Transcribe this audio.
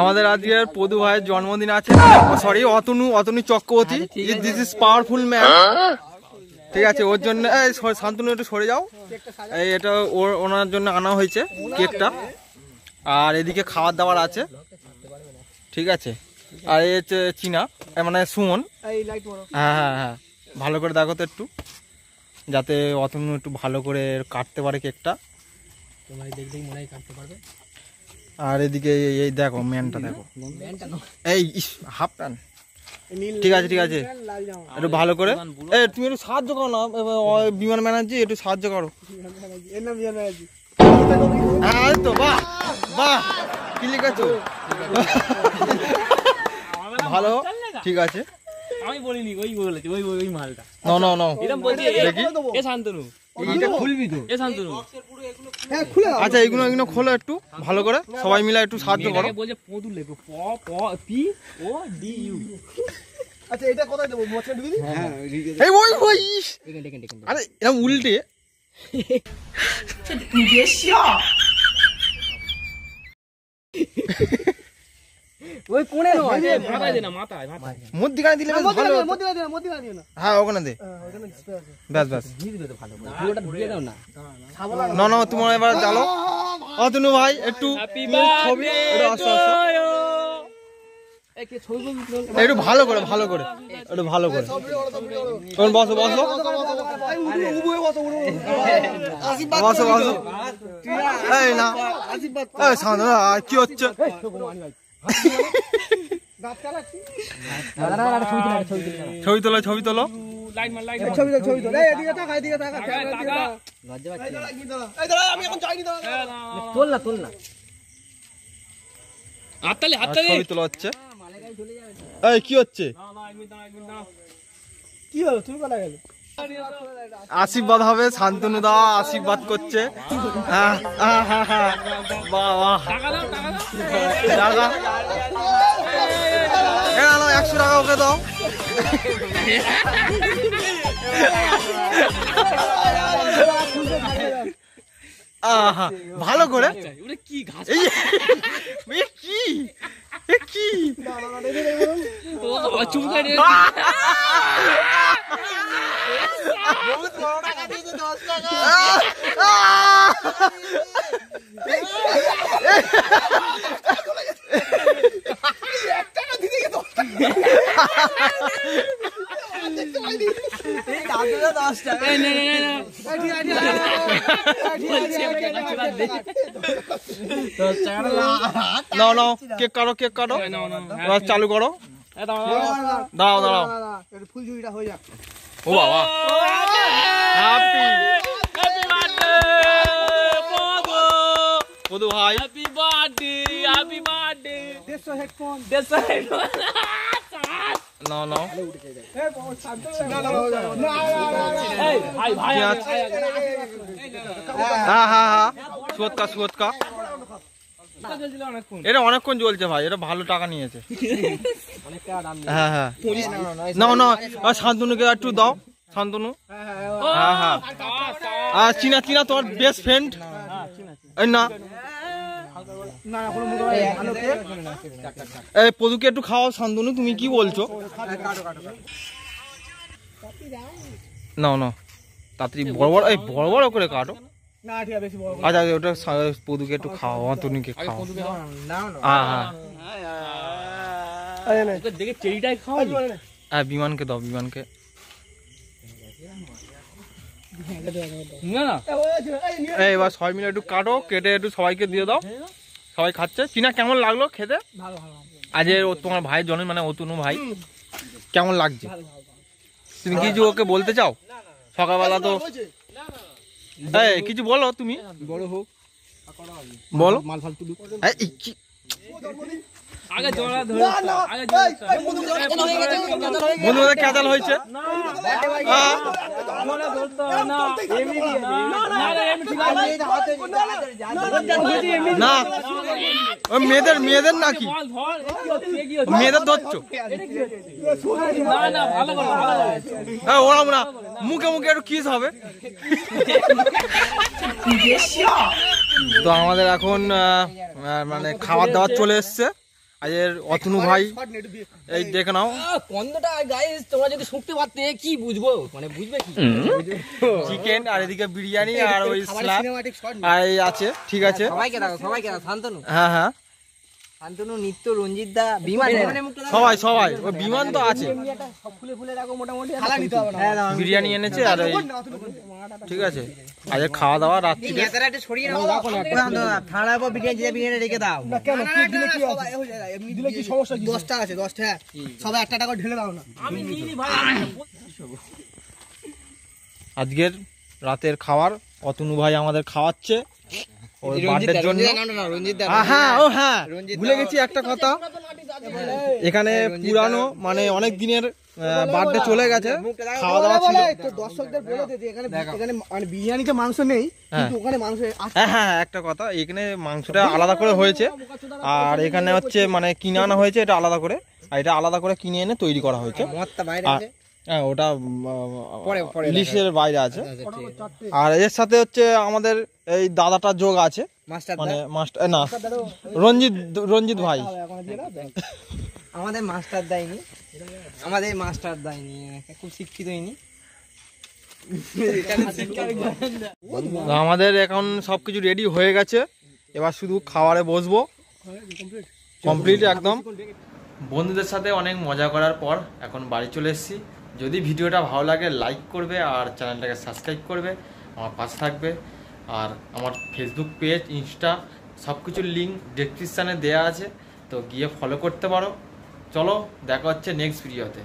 আমাদের আজকের পদু ভাইয়ের জন্মদিন আছে, sorry Atanu Chakraborty. This is powerful man, ঠিক আছে? ওর জন্য শান্তনু একটু সরে যাও, এটা ওনার জন্য আনা হয়েছে কেকটা। আর এদিকে খাবার দাবার আছে, ঠিক আছে? আর এই হচ্ছে চীনা, মানে সুমন। হ্যাঁ হ্যাঁ হ্যাঁ, ভালো করে দেখো তো একটু, যাতে অতনু একটু ভালো করে কাটতে পারে কেকটা। আর এদিকে এই দেখো ম্যানটা, দেখো এই হাফ প্যান্ট, ঠিক আছে ঠিক আছে, একটু ভালো করে তুমি একটু সাহায্য করো না বিমান ব্যানার্জি, একটু সাহায্য করো। হ্যাঁ তো, বাহ বাহ, কি লিখেছো? ভালো, ঠিক আছে। আমি বলিনি, ওই বলেছে, ওই মালটা। নাও নাও নাও, এরকম বলছি, দেখি। এ শান্তনু, এইটা খুলবি তো? এ শান্তনু, আচ্ছা এইগুলো খোলো একটু ভালো করে, সবাই মিলে একটু সাহায্য করো। বলছে পদু লেখো, পি ও ডি ইউ। আচ্ছা এটা কোথায় দেবো? মোচে দিবি? হ্যাঁ, এই ওই আরে এরকম উল্টে ওই কোণে নয়, মাথায় দে না, মাথায় মধ্যিখানে দিলে বেশ ভালো হতো। মধ্যিখানে দিও না। হ্যাঁ ওখানে দে, ওখানে স্প্রে আছে। ব্যাস ব্যাস। পুরোটা দিয়ে দাও না। না না, তোমার এবার চালো। অতনু ভাই একটু ছবি, একটু ভালো করে একটু ভালো করে। তখন বসো বসো বসো বসো। এই না, এই সামনে কি হচ্ছে? ছবি তোলো ছবি তোলো। ছবি তোলা হচ্ছে। এই কি হচ্ছে? কি হলো? তুমি পালা গেলে? আশীর্বাদ হবে, শান্তনু দা আশীর্বাদ করছে। বাহ বাহ, টাকা 100 টাকা ওকে দাও। আহা, ভালো করে। কি কি নাও নাও, কেক কাটো কেক কাটো, চালু করো। দাও দাও, ফুলঝুরিটা হয়ে যাক। ও বাবা, হ্যাপি পদু ভাই, happy birthday, happy birthday. 150 headphone. নাও নাও। ভাই ভাই, হ্যাঁ হ্যাঁ হ্যাঁ, সুৎকা। এটা অনেকক্ষণ চলছে ভাই, এটা ভালো টাকা নিয়েছে। হ্যাঁ হ্যাঁ, নাও নাও, শান্তনুকে একটু দাও। শান্তনু, হ্যাঁ হ্যাঁ, আর চীনা তোমার বেস্ট ফ্রেন্ড। না এই পদুকে একটু খাওয়াও। শান্তনু তুমি কি বলছো? নাও নাও, তাড়াতাড়ি বড় বড় করে কাটো। আচ্ছা ওটা পদুকে একটু খাওয়াও, অতনুকে খাওয়াও। হ্যাঁ বিমানকে দাও, বিমানকে। এবার সবাই মিলে একটু কাটো, কেটে একটু সবাইকে দিয়ে দাও। সবাই খাচ্ছে। চীনা কেমন লাগলো খেতে? আজ তোমার ভাইয়ের জন্ম, মানে অতনু ভাই, কেমন লাগছে? তুমি কিছু ওকে বলতে চাও? সকালবেলা তো কিছু বলো, তুমি বড় হোক, বলো। বন্ধুদের ক্যাচাল হয়েছে। না ওই মেয়েদের নাকি মেয়েদের ধরছো? ওরা মুখে একটু কিস হবে। তো আমাদের এখন মানে খাবার দাবার চলে এসছে। আজের অতনু ভাই এই দেখে নাও কন্দটা গাইস, তোমরা যদি শুনতে পারতে কি বুঝবো, মানে বুঝবে কি চিকেন, আর এদিকে বিরিয়ানি, আর ওই স্ল্যাব সিনেমাটিক শট আর এই আছে। ঠিক আছে, সবাইকে দেখো, সবাইকে দেখো, শান্তনু, হ্যাঁ হ্যাঁ শান্তনু, নিত্য, রঞ্জিত দা, বিমান, সবাই সবাই ওই বিমান তো আছে। সব ফুলে ফুলে রাখো মোটামুটি। খালা নিতে হবে না। বিরিয়ানি এনেছে আর এই ঠিক আছে। আজ খাওয়া দাওয়া রাত্রি নেতারা একটু ছড়িয়ে রাখো, ঠান্ডার পর বিরিয়ানি রেখে দাও। না কেন কি দিলে কি আছে? এমনি দিলে কি সমস্যা? 10টা আছে, 10টা। সবাই একটা টাকা ঢেলে দাও না। আমি নিলি ভাই, আজকের রাতের খাবার অতনু ভাই আমাদের খাওয়াচ্ছে ওর বার্থডের জন্য। রঞ্জিত দা, হ্যাঁ ও হ্যাঁ ভুলে গেছি একটা কথা, এখানে পুরানো মানে অনেক দিনের বার্থডে চলে গেছে, খাওয়া দাওয়া ছিল। তো দর্শকদের বলে দে যে এখানে মানে বিরিয়ানিতে মাংস নেই, কিন্তু ওখানে মাংস আছে। হ্যাঁ হ্যাঁ একটা কথা, এখানে মাংসটা আলাদা করে হয়েছে, আর এখানে হচ্ছে মানে কিনে আনা হয়েছে এটা আলাদা করে, আর এটা আলাদা করে কিনে এনে তৈরি করা হয়েছে। মদটা বাইরে আর আছে। হ্যাঁ ওটা পরে লিস্টের বাইরে আছে। আর এর সাথে হচ্ছে আমাদের এই দাদাটা যোগ আছে, মাস্টার মানে মাস্টার না রঞ্জিত ভাই। আমাদের মাস্টার দেয়নি, আমাদের মাস্টার দেয়নি, খুব শিক্ষিত হয়নি। আমাদের এখন সবকিছু রেডি হয়ে গেছে, এবার শুধু খাবারে বসবো, কমপ্লিট একদম। বন্ধুদের সাথে অনেক মজা করার পর এখন বাড়ি চলে এসেছি। যদি ভিডিওটা ভালো লাগে লাইক করবে, আর চ্যানেলটাকে সাবস্ক্রাইব করবে, আমার পাশে থাকবে। আর আমার ফেসবুক পেজ, ইনস্টা সব কিছুর লিঙ্ক ডেসক্রিপশানে দেওয়া আছে, তো গিয়ে ফলো করতে পারো। চলো দেখা হচ্ছে নেক্সট ভিডিওতে।